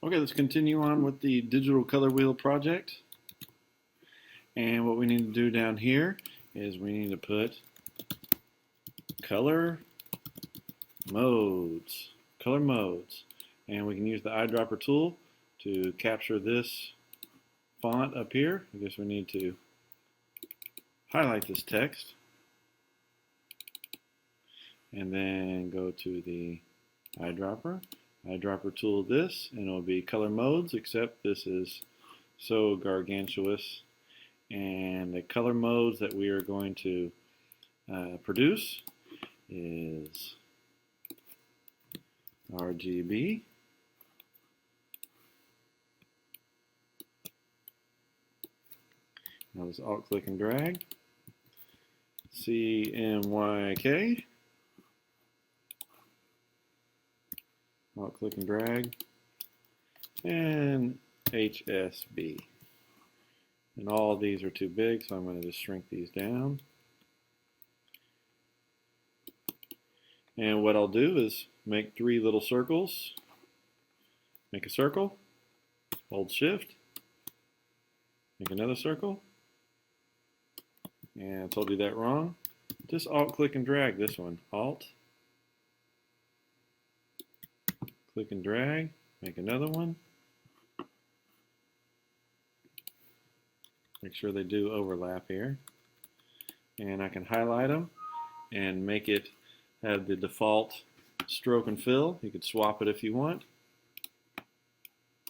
Okay, let's continue on with the digital color wheel project. And what we need to do down here is we need to put color modes. And we can use the eyedropper tool to capture this font up here. I guess we need to highlight this text and then go to the eyedropper tool this, and it will be color modes, except this is so gargantuous. And the color modes that we are going to produce is RGB, now just alt click and drag, CMYK, alt click and drag, and HSB. And all of these are too big, so I'm going to just shrink these down. And what I'll do is make 3 little circles. Make a circle, hold shift, make another circle. And I told you that wrong. Just alt click and drag this one. Alt, click and drag, make another one. Make sure they do overlap here. And I can highlight them and make it have the default stroke and fill. You could swap it if you want.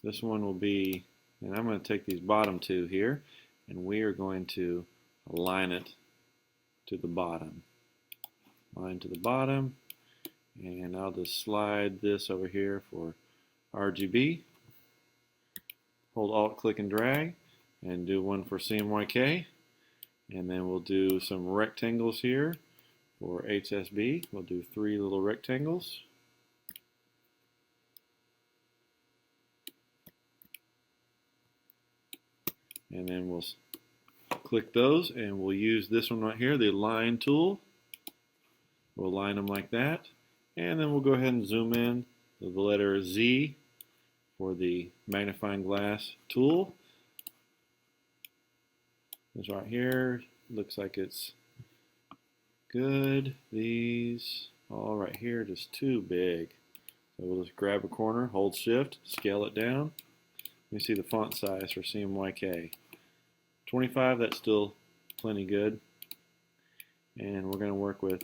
This one will be, and I'm going to take these bottom 2 here, and we are going to align it to the bottom. Line to the bottom, and I'll just slide this over here for RGB. Hold alt click and drag and do one for CMYK, and then we'll do some rectangles here for HSB. We'll do 3 little rectangles. And then we'll click those, and we'll use this one right here, the align tool. We'll line them like that, and then we'll go ahead and zoom in to the letter Z for the magnifying glass tool. This right here looks like it's good. These all right here just too big. So we'll just grab a corner, hold shift, scale it down. You see the font size for CMYK. 25, that's still plenty good. And we're going to work with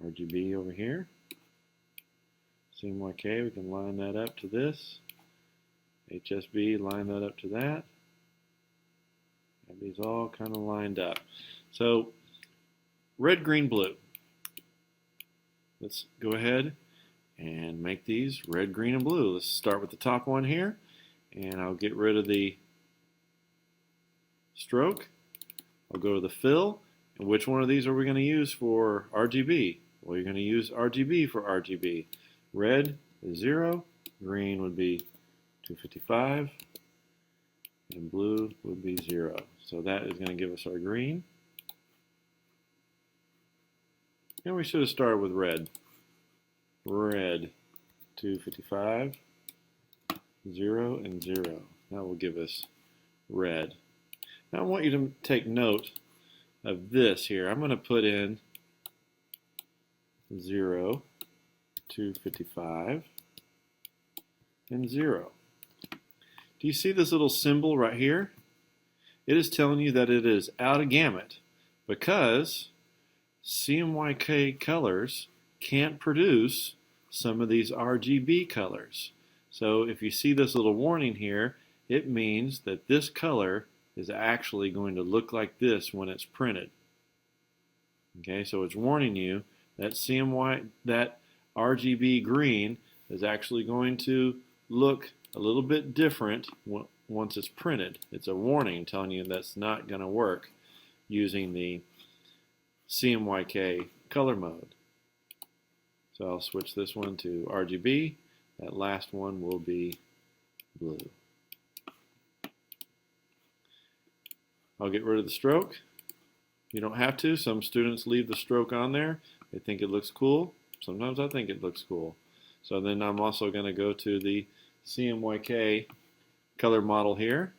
RGB over here. CMYK, we can line that up to this. HSB, line that up to that. Have these all kind of lined up. So red, green, blue. Let's go ahead and make these red, green, and blue. Let's start with the top one here, and I'll get rid of the stroke. I'll go to the fill, and which one of these are we going to use for RGB? Well, you're going to use RGB for RGB. Red is 0, green would be 255, and blue would be 0. So that is going to give us our green. And we should have started with red. Red, 255, 0, and 0. That will give us red. Now I want you to take note of this here. I'm going to put in 0, 255, and 0. Do you see this little symbol right here? It is telling you that it is out of gamut because CMYK colors can't produce some of these RGB colors. So if you see this little warning here, it means that this color is actually going to look like this when it's printed. Okay, so it's warning you that that RGB green is actually going to look a little bit different once it's printed. It's a warning telling you that's not going to work using the CMYK color mode. So I'll switch this one to RGB. That last one will be blue. I'll get rid of the stroke. You don't have to. Some students leave the stroke on there. They think it looks cool. Sometimes I think it looks cool. So then I'm also going to go to the CMYK color model here.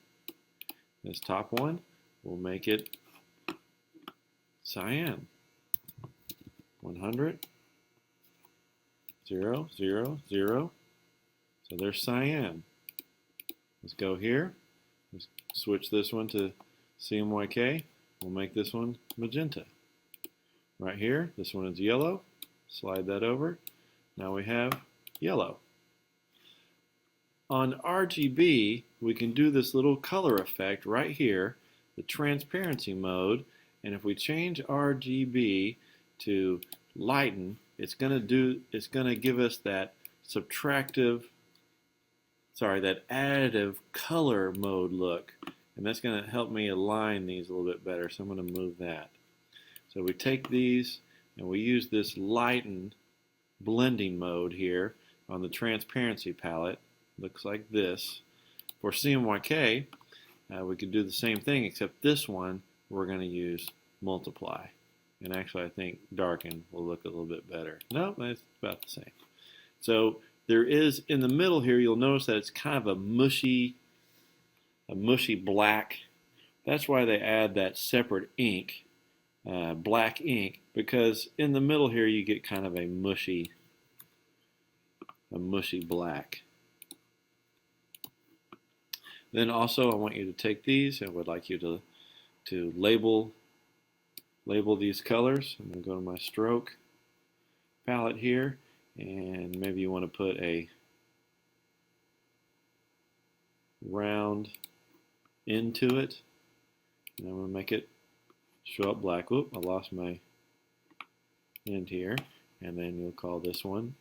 This top one, we'll make it cyan. 100, 0, 0, 0. So there's cyan. Let's go here. Let's switch this one to CMYK. We'll make this one magenta. Right here, this one is yellow. Slide that over. Now we have yellow. On RGB, we can do this little color effect right here, the transparency mode, and if we change RGB to lighten, it's going to give us that additive color mode look, and that's going to help me align these a little bit better. So I'm going to move that. So we take these and we use this lighten blending mode here on the transparency palette. Looks like this. For CMYK, we could do the same thing, except this one we're going to use multiply. And actually I think darken will look a little bit better. No, it's about the same. So there is, in the middle here, you'll notice that it's kind of a mushy black. That's why they add that separate ink, black ink, because in the middle here you get kind of a mushy black. Then also I want you to take these, and would like you to label these colors. I'm going to go to my stroke palette here, and maybe you want to put a round into it, and I'm going to make it show up black. Oop, I lost my end here. And then you'll call this one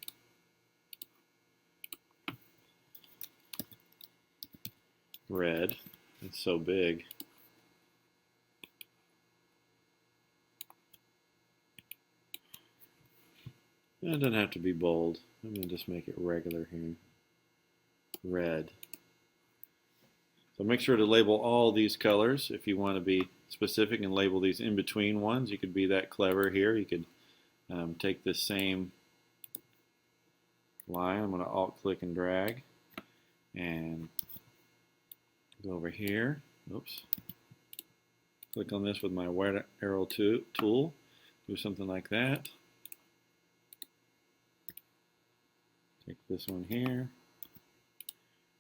red. It's so big. It doesn't have to be bold. I'm going to just make it regular here. Red. So make sure to label all these colors. If you want to be specific and label these in between ones, you could be that clever here. You could take this same line. I'm going to alt click and drag and go over here. Oops. Click on this with my white arrow tool. Do something like that. Take this one here.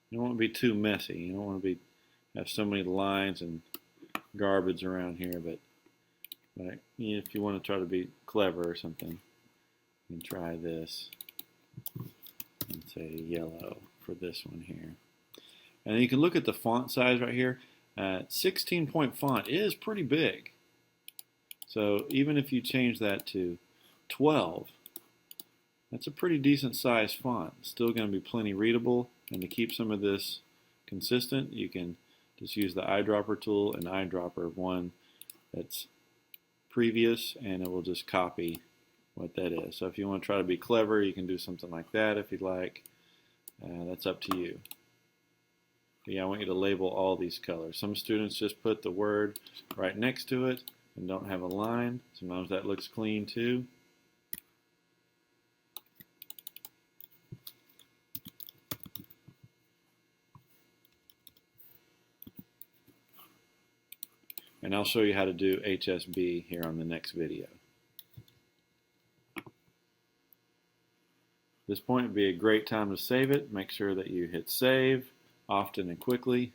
You don't want to be too messy. You don't want to have so many lines and garbage around here, but if you want to try to be clever or something, you can try this and say yellow for this one here. And you can look at the font size right here. 16-point font is pretty big. So even if you change that to 12, that's a pretty decent sized font. Still going to be plenty readable, and to keep some of this consistent, you can just use the eyedropper tool and eyedropper one that's previous, and it will just copy what that is. So if you want to try to be clever, you can do something like that if you'd like. That's up to you. But yeah, I want you to label all these colors. Some students just put the word right next to it and don't have a line. Sometimes that looks clean too. And I'll show you how to do HSB here on the next video. This point would be a great time to save it. Make sure that you hit save often and quickly.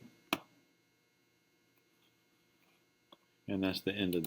And that's the end of